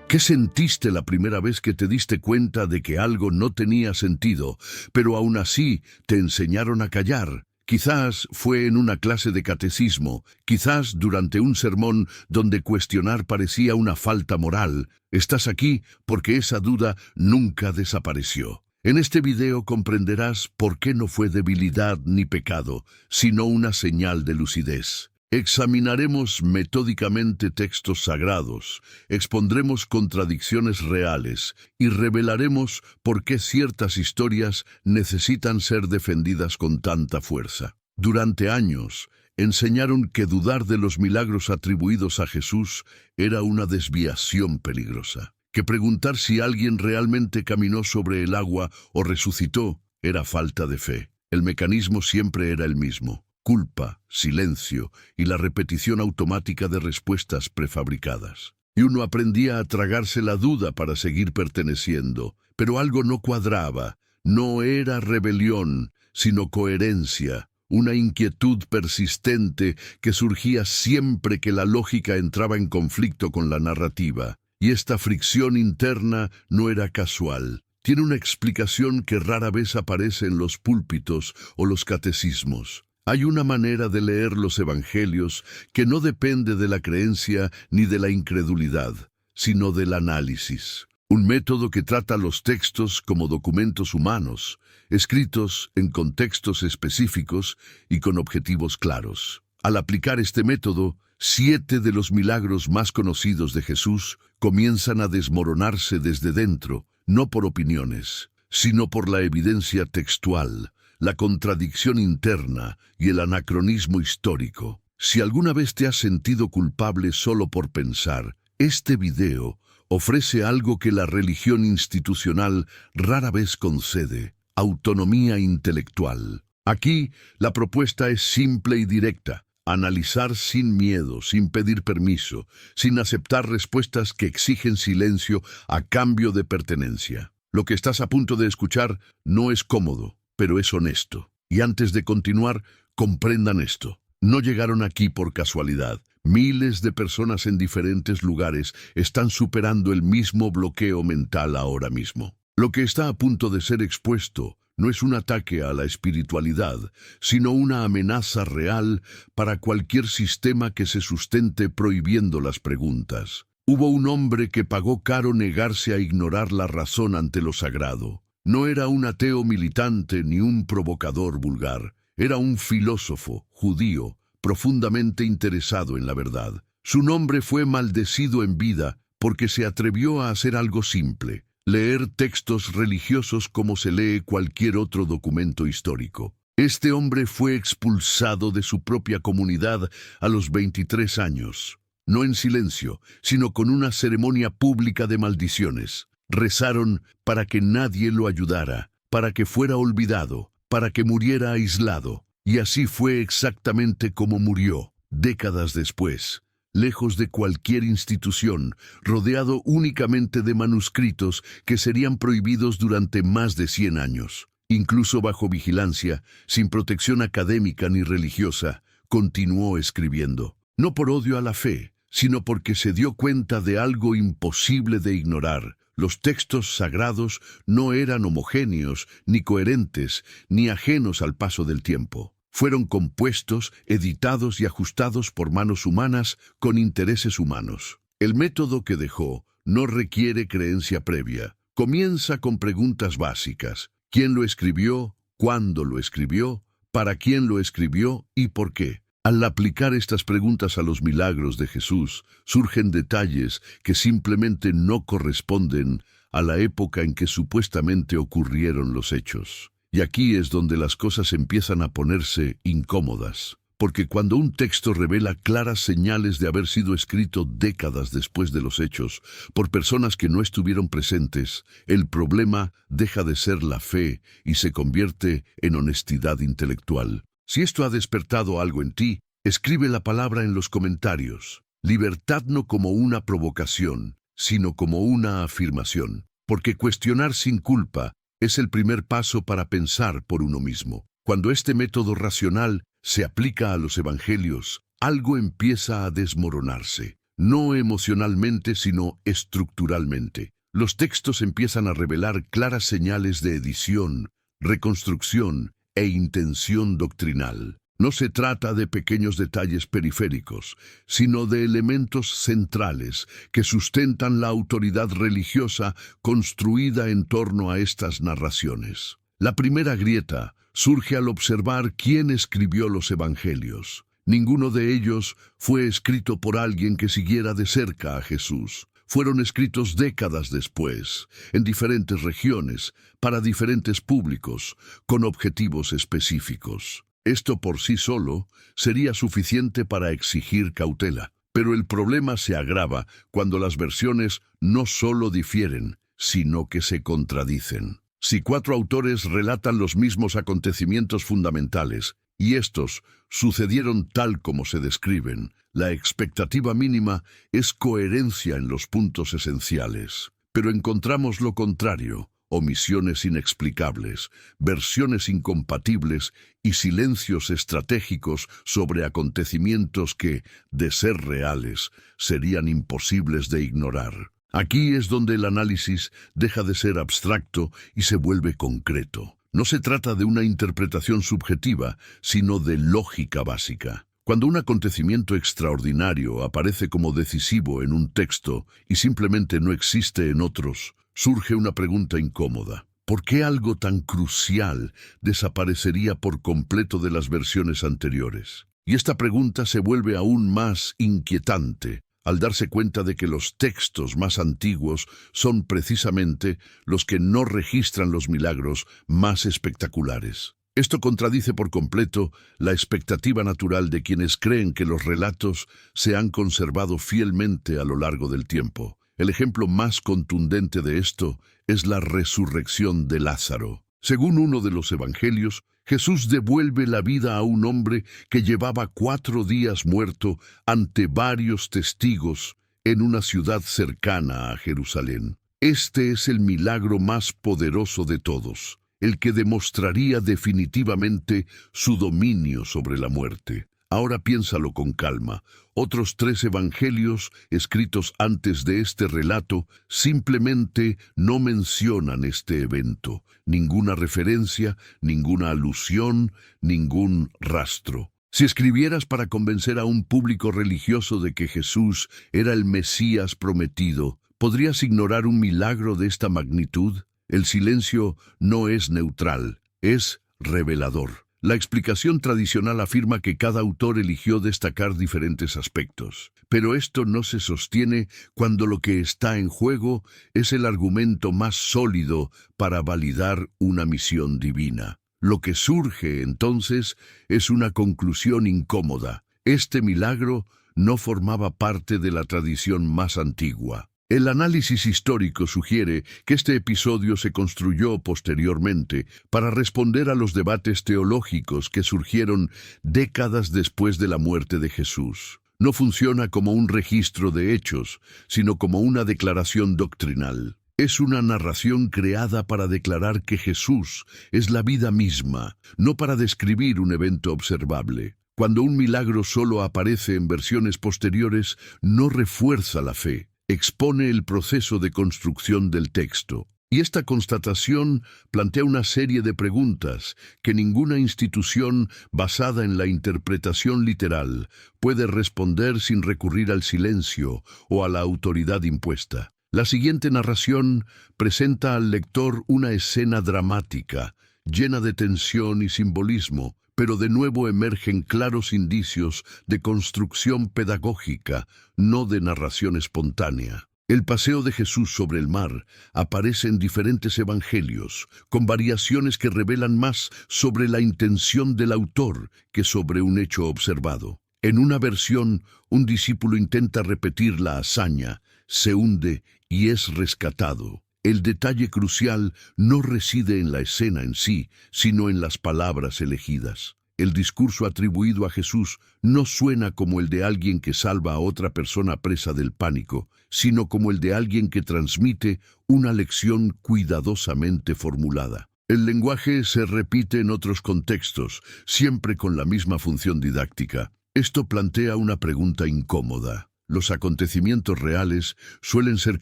¿Qué sentiste la primera vez que te diste cuenta de que algo no tenía sentido, pero aún así te enseñaron a callar? Quizás fue en una clase de catecismo, quizás durante un sermón donde cuestionar parecía una falta moral. Estás aquí porque esa duda nunca desapareció. En este video comprenderás por qué no fue debilidad ni pecado, sino una señal de lucidez. Examinaremos metódicamente textos sagrados, expondremos contradicciones reales y revelaremos por qué ciertas historias necesitan ser defendidas con tanta fuerza. Durante años, enseñaron que dudar de los milagros atribuidos a Jesús era una desviación peligrosa, que preguntar si alguien realmente caminó sobre el agua o resucitó era falta de fe. El mecanismo siempre era el mismo: culpa, silencio y la repetición automática de respuestas prefabricadas. Y uno aprendía a tragarse la duda para seguir perteneciendo, pero algo no cuadraba. No era rebelión, sino coherencia, una inquietud persistente que surgía siempre que la lógica entraba en conflicto con la narrativa. Y esta fricción interna no era casual. Tiene una explicación que rara vez aparece en los púlpitos o los catecismos. Hay una manera de leer los evangelios que no depende de la creencia ni de la incredulidad, sino del análisis. Un método que trata los textos como documentos humanos, escritos en contextos específicos y con objetivos claros. Al aplicar este método, 7 de los milagros más conocidos de Jesús comienzan a desmoronarse desde dentro, no por opiniones, sino por la evidencia textual, la contradicción interna y el anacronismo histórico. Si alguna vez te has sentido culpable solo por pensar, este video ofrece algo que la religión institucional rara vez concede: autonomía intelectual. Aquí, la propuesta es simple y directa: analizar sin miedo, sin pedir permiso, sin aceptar respuestas que exigen silencio a cambio de pertenencia. Lo que estás a punto de escuchar no es cómodo, pero es honesto. Y antes de continuar, comprendan esto: no llegaron aquí por casualidad. Miles de personas en diferentes lugares están superando el mismo bloqueo mental ahora mismo. Lo que está a punto de ser expuesto no es un ataque a la espiritualidad, sino una amenaza real para cualquier sistema que se sustente prohibiendo las preguntas. Hubo un hombre que pagó caro negarse a ignorar la razón ante lo sagrado. No era un ateo militante ni un provocador vulgar. Era un filósofo judío profundamente interesado en la verdad. Su nombre fue maldecido en vida porque se atrevió a hacer algo simple: leer textos religiosos como se lee cualquier otro documento histórico. Este hombre fue expulsado de su propia comunidad a los 23 años. No en silencio, sino con una ceremonia pública de maldiciones. Rezaron para que nadie lo ayudara, para que fuera olvidado, para que muriera aislado. Y así fue exactamente como murió, décadas después, lejos de cualquier institución, rodeado únicamente de manuscritos que serían prohibidos durante más de 100 años. Incluso bajo vigilancia, sin protección académica ni religiosa, continuó escribiendo. No por odio a la fe, sino porque se dio cuenta de algo imposible de ignorar: los textos sagrados no eran homogéneos, ni coherentes, ni ajenos al paso del tiempo. Fueron compuestos, editados y ajustados por manos humanas con intereses humanos. El método que dejó no requiere creencia previa. Comienza con preguntas básicas: ¿quién lo escribió? ¿Cuándo lo escribió? ¿Para quién lo escribió? ¿Y por qué? Al aplicar estas preguntas a los milagros de Jesús, surgen detalles que simplemente no corresponden a la época en que supuestamente ocurrieron los hechos. Y aquí es donde las cosas empiezan a ponerse incómodas, porque cuando un texto revela claras señales de haber sido escrito décadas después de los hechos, por personas que no estuvieron presentes, el problema deja de ser la fe y se convierte en honestidad intelectual. Si esto ha despertado algo en ti, escribe la palabra en los comentarios. Libertad no como una provocación, sino como una afirmación, porque cuestionar sin culpa es el primer paso para pensar por uno mismo. Cuando este método racional se aplica a los evangelios, algo empieza a desmoronarse. no emocionalmente, sino estructuralmente. Los textos empiezan a revelar claras señales de edición, reconstrucción e intención doctrinal. No se trata de pequeños detalles periféricos, sino de elementos centrales que sustentan la autoridad religiosa construida en torno a estas narraciones. La primera grieta surge al observar quién escribió los evangelios. Ninguno de ellos fue escrito por alguien que siguiera de cerca a Jesús. Fueron escritos décadas después, en diferentes regiones, para diferentes públicos, con objetivos específicos. Esto por sí solo sería suficiente para exigir cautela. Pero el problema se agrava cuando las versiones no solo difieren, sino que se contradicen. Si 4 autores relatan los mismos acontecimientos fundamentales, y estos sucedieron tal como se describen, la expectativa mínima es coherencia en los puntos esenciales. Pero encontramos lo contrario: omisiones inexplicables, versiones incompatibles y silencios estratégicos sobre acontecimientos que, de ser reales, serían imposibles de ignorar. Aquí es donde el análisis deja de ser abstracto y se vuelve concreto. No se trata de una interpretación subjetiva, sino de lógica básica. Cuando un acontecimiento extraordinario aparece como decisivo en un texto y simplemente no existe en otros, surge una pregunta incómoda. ¿Por qué algo tan crucial desaparecería por completo de las versiones anteriores? Y esta pregunta se vuelve aún más inquietante al darse cuenta de que los textos más antiguos son precisamente los que no registran los milagros más espectaculares. Esto contradice por completo la expectativa natural de quienes creen que los relatos se han conservado fielmente a lo largo del tiempo. El ejemplo más contundente de esto es la resurrección de Lázaro. Según uno de los evangelios, Jesús devuelve la vida a un hombre que llevaba 4 días muerto ante varios testigos en una ciudad cercana a Jerusalén. Este es el milagro más poderoso de todos, el que demostraría definitivamente su dominio sobre la muerte. Ahora piénsalo con calma. Otros 3 evangelios escritos antes de este relato simplemente no mencionan este evento. Ninguna referencia, ninguna alusión, ningún rastro. Si escribieras para convencer a un público religioso de que Jesús era el Mesías prometido, ¿podrías ignorar un milagro de esta magnitud? El silencio no es neutral, es revelador. La explicación tradicional afirma que cada autor eligió destacar diferentes aspectos, pero esto no se sostiene cuando lo que está en juego es el argumento más sólido para validar una misión divina. Lo que surge, entonces, es una conclusión incómoda. Este milagro no formaba parte de la tradición más antigua. El análisis histórico sugiere que este episodio se construyó posteriormente para responder a los debates teológicos que surgieron décadas después de la muerte de Jesús. No funciona como un registro de hechos, sino como una declaración doctrinal. Es una narración creada para declarar que Jesús es la vida misma, no para describir un evento observable. Cuando un milagro solo aparece en versiones posteriores, no refuerza la fe. Expone el proceso de construcción del texto. Y esta constatación plantea una serie de preguntas que ninguna institución basada en la interpretación literal puede responder sin recurrir al silencio o a la autoridad impuesta. La siguiente narración presenta al lector una escena dramática, llena de tensión y simbolismo, pero de nuevo emergen claros indicios de construcción pedagógica, no de narración espontánea. El paseo de Jesús sobre el mar aparece en diferentes evangelios, con variaciones que revelan más sobre la intención del autor que sobre un hecho observado. En una versión, un discípulo intenta repetir la hazaña, se hunde y es rescatado. El detalle crucial no reside en la escena en sí, sino en las palabras elegidas. El discurso atribuido a Jesús no suena como el de alguien que salva a otra persona presa del pánico, sino como el de alguien que transmite una lección cuidadosamente formulada. El lenguaje se repite en otros contextos, siempre con la misma función didáctica. Esto plantea una pregunta incómoda. Los acontecimientos reales suelen ser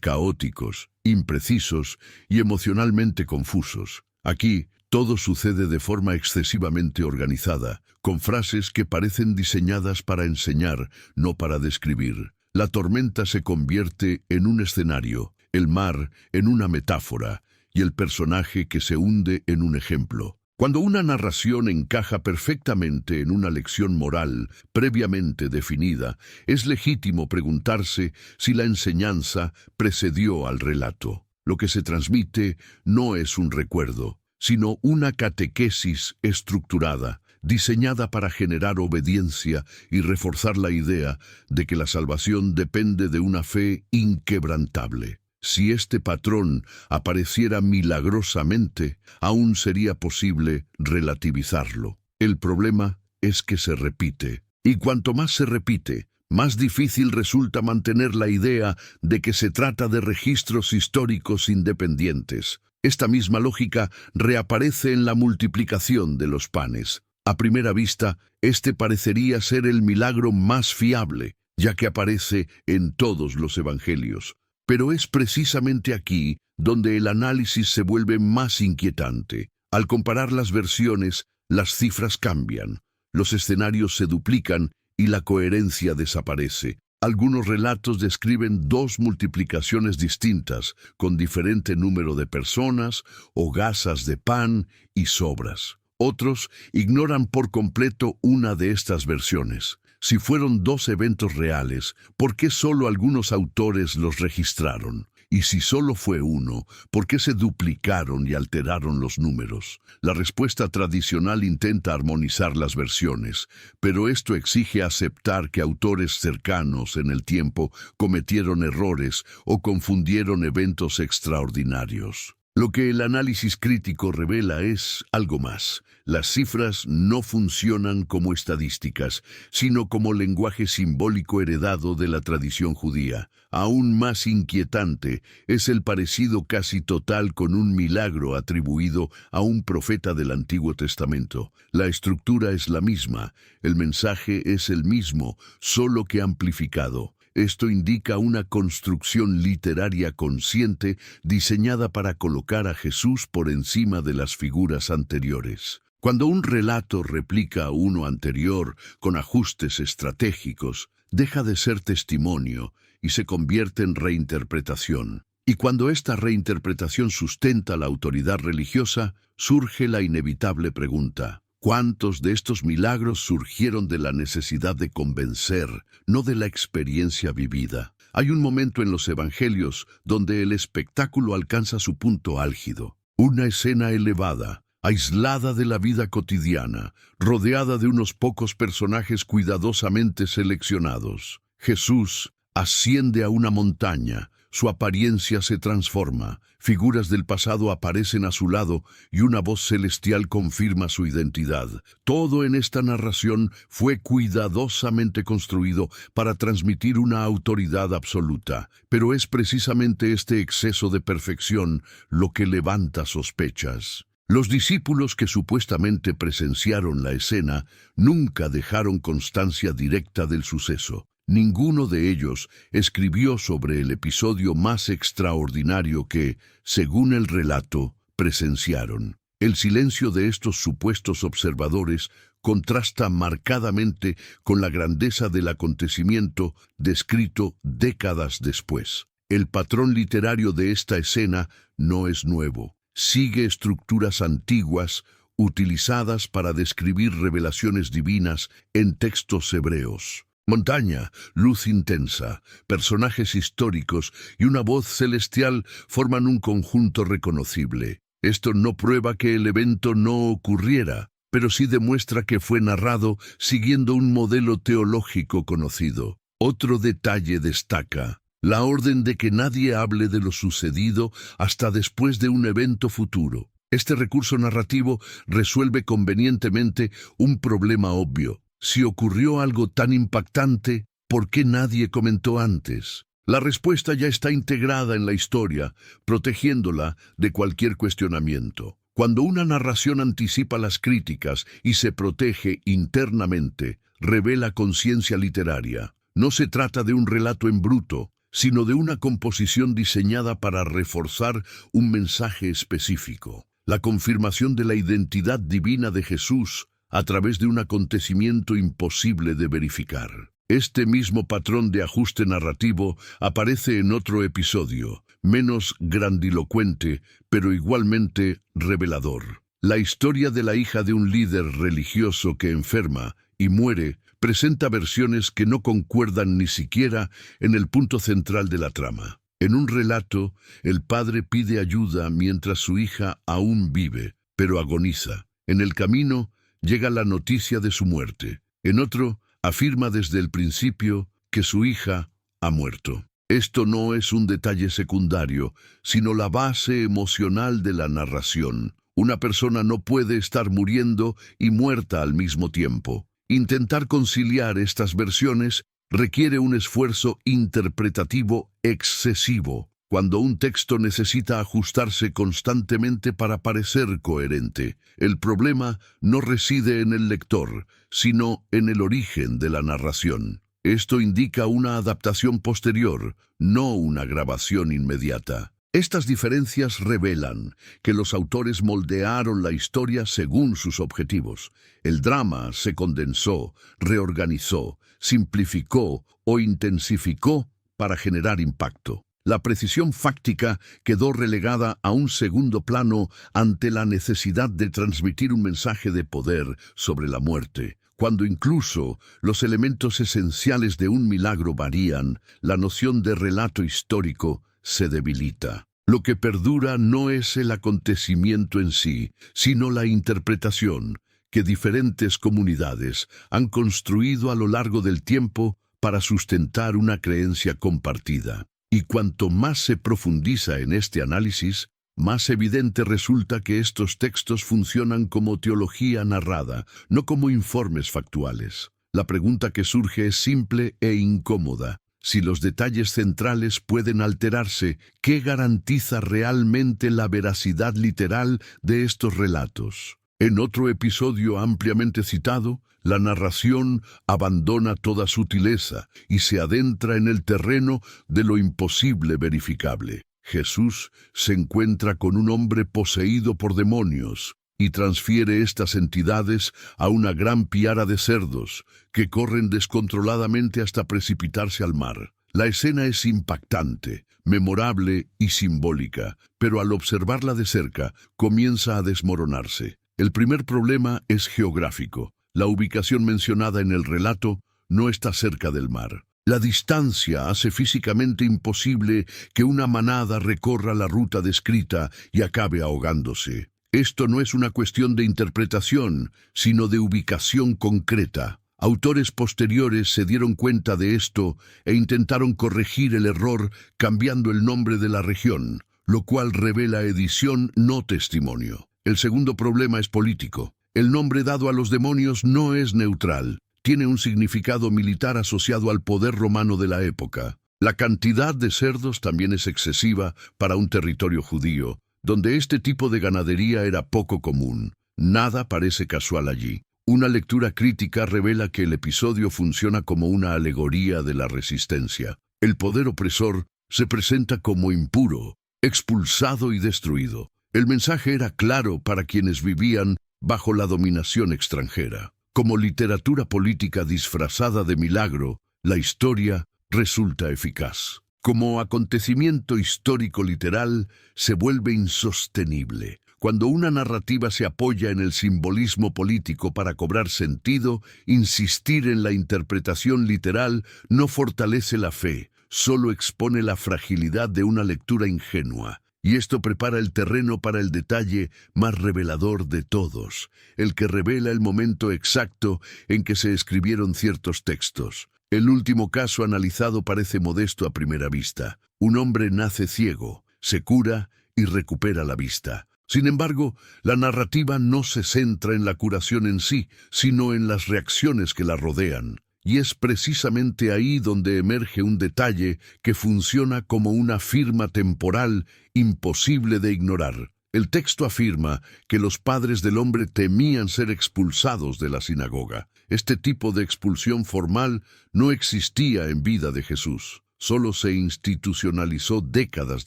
caóticos, imprecisos y emocionalmente confusos. Aquí, todo sucede de forma excesivamente organizada, con frases que parecen diseñadas para enseñar, no para describir. La tormenta se convierte en un escenario, el mar en una metáfora y el personaje que se hunde en un ejemplo. Cuando una narración encaja perfectamente en una lección moral previamente definida, es legítimo preguntarse si la enseñanza precedió al relato. Lo que se transmite no es un recuerdo, sino una catequesis estructurada, diseñada para generar obediencia y reforzar la idea de que la salvación depende de una fe inquebrantable. Si este patrón apareciera milagrosamente, aún sería posible relativizarlo. El problema es que se repite, y cuanto más se repite, más difícil resulta mantener la idea de que se trata de registros históricos independientes. Esta misma lógica reaparece en la multiplicación de los panes. A primera vista, este parecería ser el milagro más fiable, ya que aparece en todos los evangelios. Pero es precisamente aquí donde el análisis se vuelve más inquietante. Al comparar las versiones, las cifras cambian, los escenarios se duplican y la coherencia desaparece. Algunos relatos describen dos multiplicaciones distintas, con diferente número de personas, hogazas de pan y sobras. Otros ignoran por completo una de estas versiones. Si fueron dos eventos reales, ¿por qué solo algunos autores los registraron? Y si solo fue uno, ¿por qué se duplicaron y alteraron los números? La respuesta tradicional intenta armonizar las versiones, pero esto exige aceptar que autores cercanos en el tiempo cometieron errores o confundieron eventos extraordinarios. Lo que el análisis crítico revela es algo más. Las cifras no funcionan como estadísticas, sino como lenguaje simbólico heredado de la tradición judía. Aún más inquietante es el parecido casi total con un milagro atribuido a un profeta del Antiguo Testamento. La estructura es la misma, el mensaje es el mismo, solo que amplificado. Esto indica una construcción literaria consciente diseñada para colocar a Jesús por encima de las figuras anteriores. Cuando un relato replica a uno anterior con ajustes estratégicos, deja de ser testimonio y se convierte en reinterpretación. Y cuando esta reinterpretación sustenta la autoridad religiosa, surge la inevitable pregunta: ¿cuántos de estos milagros surgieron de la necesidad de convencer, no de la experiencia vivida? Hay un momento en los evangelios donde el espectáculo alcanza su punto álgido. Una escena elevada, aislada de la vida cotidiana, rodeada de unos pocos personajes cuidadosamente seleccionados. Jesús asciende a una montaña. Su apariencia se transforma, figuras del pasado aparecen a su lado y una voz celestial confirma su identidad. Todo en esta narración fue cuidadosamente construido para transmitir una autoridad absoluta, pero es precisamente este exceso de perfección lo que levanta sospechas. Los discípulos que supuestamente presenciaron la escena nunca dejaron constancia directa del suceso. Ninguno de ellos escribió sobre el episodio más extraordinario que, según el relato, presenciaron. El silencio de estos supuestos observadores contrasta marcadamente con la grandeza del acontecimiento descrito décadas después. El patrón literario de esta escena no es nuevo. Sigue estructuras antiguas utilizadas para describir revelaciones divinas en textos hebreos. Montaña, luz intensa, personajes históricos y una voz celestial forman un conjunto reconocible. Esto no prueba que el evento no ocurriera, pero sí demuestra que fue narrado siguiendo un modelo teológico conocido. Otro detalle destaca: la orden de que nadie hable de lo sucedido hasta después de un evento futuro. Este recurso narrativo resuelve convenientemente un problema obvio. Si ocurrió algo tan impactante, ¿por qué nadie comentó antes? La respuesta ya está integrada en la historia, protegiéndola de cualquier cuestionamiento. Cuando una narración anticipa las críticas y se protege internamente, revela conciencia literaria. No se trata de un relato en bruto, sino de una composición diseñada para reforzar un mensaje específico, la confirmación de la identidad divina de Jesús a través de un acontecimiento imposible de verificar. Este mismo patrón de ajuste narrativo aparece en otro episodio, menos grandilocuente, pero igualmente revelador. La historia de la hija de un líder religioso que enferma y muere presenta versiones que no concuerdan ni siquiera en el punto central de la trama. En un relato, el padre pide ayuda mientras su hija aún vive, pero agoniza. En el camino, llega la noticia de su muerte. En otro, afirma desde el principio que su hija ha muerto. Esto no es un detalle secundario, sino la base emocional de la narración. Una persona no puede estar muriendo y muerta al mismo tiempo. Intentar conciliar estas versiones requiere un esfuerzo interpretativo excesivo, cuando un texto necesita ajustarse constantemente para parecer coherente. El problema no reside en el lector, sino en el origen de la narración. Esto indica una adaptación posterior, no una grabación inmediata. Estas diferencias revelan que los autores moldearon la historia según sus objetivos. El drama se condensó, reorganizó, simplificó o intensificó para generar impacto. La precisión fáctica quedó relegada a un segundo plano ante la necesidad de transmitir un mensaje de poder sobre la muerte. Cuando incluso los elementos esenciales de un milagro varían, la noción de relato histórico se debilita. Lo que perdura no es el acontecimiento en sí, sino la interpretación que diferentes comunidades han construido a lo largo del tiempo para sustentar una creencia compartida. Y cuanto más se profundiza en este análisis, más evidente resulta que estos textos funcionan como teología narrada, no como informes factuales. La pregunta que surge es simple e incómoda. Si los detalles centrales pueden alterarse, ¿qué garantiza realmente la veracidad literal de estos relatos? En otro episodio ampliamente citado, la narración abandona toda sutileza y se adentra en el terreno de lo imposible verificable. Jesús se encuentra con un hombre poseído por demonios y transfiere estas entidades a una gran piara de cerdos que corren descontroladamente hasta precipitarse al mar. La escena es impactante, memorable y simbólica, pero al observarla de cerca comienza a desmoronarse. El primer problema es geográfico. La ubicación mencionada en el relato no está cerca del mar. La distancia hace físicamente imposible que una manada recorra la ruta descrita y acabe ahogándose. Esto no es una cuestión de interpretación, sino de ubicación concreta. Autores posteriores se dieron cuenta de esto e intentaron corregir el error cambiando el nombre de la región, lo cual revela edición, no testimonio. El segundo problema es político. El nombre dado a los demonios no es neutral. Tiene un significado militar asociado al poder romano de la época. La cantidad de cerdos también es excesiva para un territorio judío, donde este tipo de ganadería era poco común. Nada parece casual allí. Una lectura crítica revela que el episodio funciona como una alegoría de la resistencia. El poder opresor se presenta como impuro, expulsado y destruido. El mensaje era claro para quienes vivían bajo la dominación extranjera. Como literatura política disfrazada de milagro, la historia resulta eficaz. Como acontecimiento histórico literal, se vuelve insostenible. Cuando una narrativa se apoya en el simbolismo político para cobrar sentido, insistir en la interpretación literal no fortalece la fe, solo expone la fragilidad de una lectura ingenua. Y esto prepara el terreno para el detalle más revelador de todos, el que revela el momento exacto en que se escribieron ciertos textos. El último caso analizado parece modesto a primera vista. Un hombre nace ciego, se cura y recupera la vista. Sin embargo, la narrativa no se centra en la curación en sí, sino en las reacciones que la rodean. Y es precisamente ahí donde emerge un detalle que funciona como una firma temporal imposible de ignorar. El texto afirma que los padres del hombre temían ser expulsados de la sinagoga. Este tipo de expulsión formal no existía en vida de Jesús. Solo se institucionalizó décadas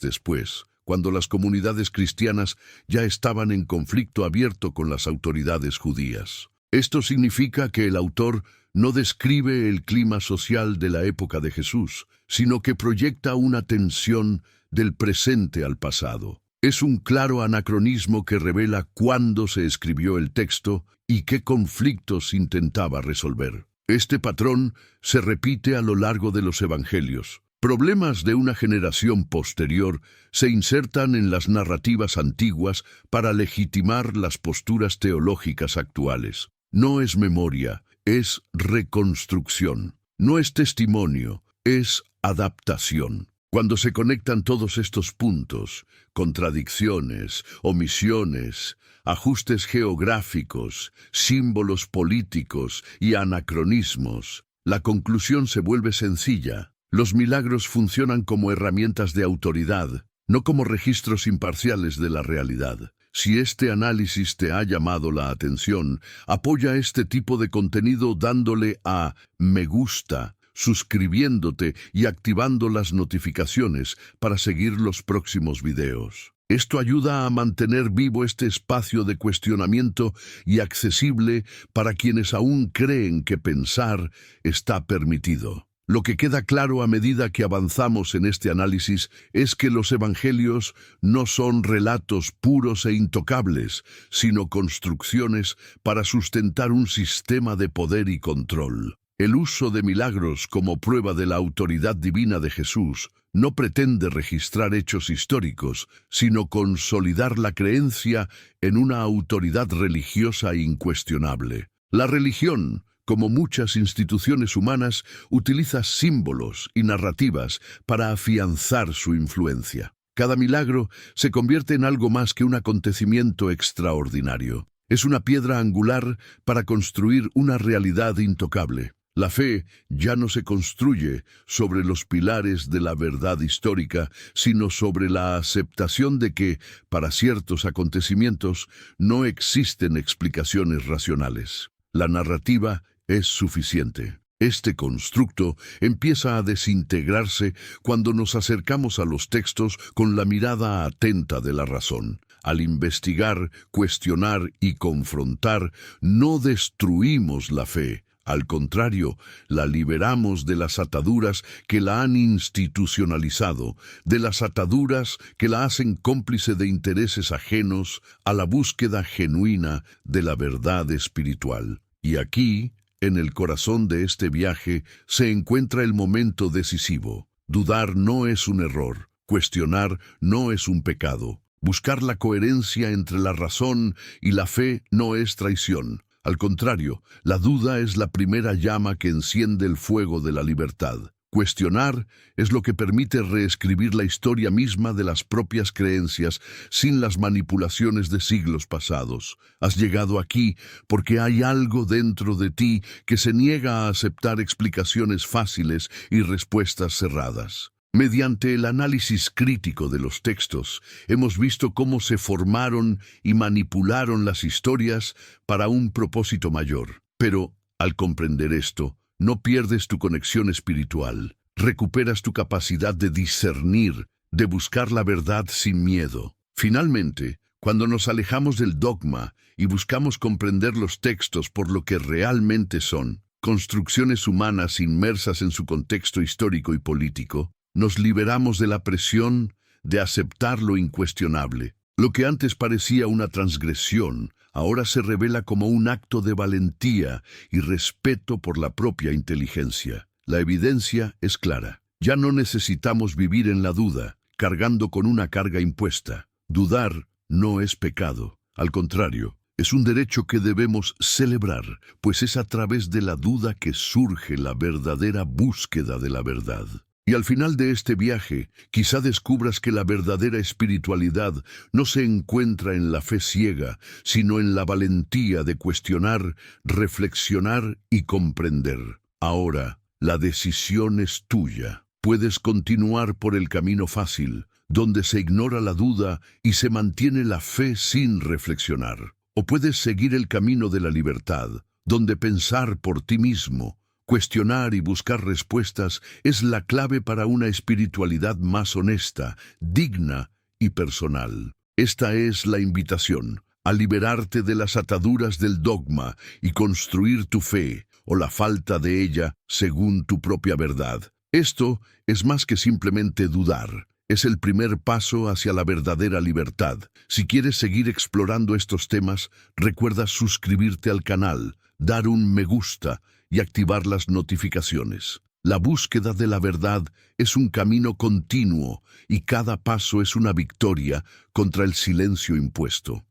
después, cuando las comunidades cristianas ya estaban en conflicto abierto con las autoridades judías. Esto significa que el autor no describe el clima social de la época de Jesús, sino que proyecta una tensión del presente al pasado. Es un claro anacronismo que revela cuándo se escribió el texto y qué conflictos intentaba resolver. Este patrón se repite a lo largo de los evangelios. Problemas de una generación posterior se insertan en las narrativas antiguas para legitimar las posturas teológicas actuales. No es memoria, es reconstrucción. No es testimonio, es adaptación. Cuando se conectan todos estos puntos, contradicciones, omisiones, ajustes geográficos, símbolos políticos y anacronismos, la conclusión se vuelve sencilla. Los milagros funcionan como herramientas de autoridad, no como registros imparciales de la realidad. Si este análisis te ha llamado la atención, apoya este tipo de contenido dándole a me gusta, suscribiéndote y activando las notificaciones para seguir los próximos videos. Esto ayuda a mantener vivo este espacio de cuestionamiento y accesible para quienes aún creen que pensar está permitido. Lo que queda claro a medida que avanzamos en este análisis es que los evangelios no son relatos puros e intocables, sino construcciones para sustentar un sistema de poder y control. El uso de milagros como prueba de la autoridad divina de Jesús no pretende registrar hechos históricos, sino consolidar la creencia en una autoridad religiosa incuestionable. La religión, como muchas instituciones humanas, utiliza símbolos y narrativas para afianzar su influencia. Cada milagro se convierte en algo más que un acontecimiento extraordinario. Es una piedra angular para construir una realidad intocable. La fe ya no se construye sobre los pilares de la verdad histórica, sino sobre la aceptación de que, para ciertos acontecimientos, no existen explicaciones racionales. La narrativa es suficiente. Este constructo empieza a desintegrarse cuando nos acercamos a los textos con la mirada atenta de la razón. Al investigar, cuestionar y confrontar, no destruimos la fe. Al contrario, la liberamos de las ataduras que la han institucionalizado, de las ataduras que la hacen cómplice de intereses ajenos a la búsqueda genuina de la verdad espiritual. Y aquí, en el corazón de este viaje, se encuentra el momento decisivo. Dudar no es un error, cuestionar no es un pecado. Buscar la coherencia entre la razón y la fe no es traición. Al contrario, la duda es la primera llama que enciende el fuego de la libertad. Cuestionar es lo que permite reescribir la historia misma de las propias creencias sin las manipulaciones de siglos pasados. Has llegado aquí porque hay algo dentro de ti que se niega a aceptar explicaciones fáciles y respuestas cerradas. Mediante el análisis crítico de los textos, hemos visto cómo se formaron y manipularon las historias para un propósito mayor. Pero, al comprender esto, no pierdes tu conexión espiritual, recuperas tu capacidad de discernir, de buscar la verdad sin miedo. Finalmente, cuando nos alejamos del dogma y buscamos comprender los textos por lo que realmente son, construcciones humanas inmersas en su contexto histórico y político, nos liberamos de la presión de aceptar lo incuestionable. Lo que antes parecía una transgresión, ahora se revela como un acto de valentía y respeto por la propia inteligencia. La evidencia es clara. Ya no necesitamos vivir en la duda, cargando con una carga impuesta. Dudar no es pecado. Al contrario, es un derecho que debemos celebrar, pues es a través de la duda que surge la verdadera búsqueda de la verdad. Y al final de este viaje, quizá descubras que la verdadera espiritualidad no se encuentra en la fe ciega, sino en la valentía de cuestionar, reflexionar y comprender. Ahora, la decisión es tuya. Puedes continuar por el camino fácil, donde se ignora la duda y se mantiene la fe sin reflexionar. O puedes seguir el camino de la libertad, donde pensar por ti mismo, cuestionar y buscar respuestas es la clave para una espiritualidad más honesta, digna y personal. Esta es la invitación, a liberarte de las ataduras del dogma y construir tu fe, o la falta de ella, según tu propia verdad. Esto es más que simplemente dudar. Es el primer paso hacia la verdadera libertad. Si quieres seguir explorando estos temas, recuerda suscribirte al canal, dar un me gusta y activar las notificaciones. La búsqueda de la verdad es un camino continuo y cada paso es una victoria contra el silencio impuesto.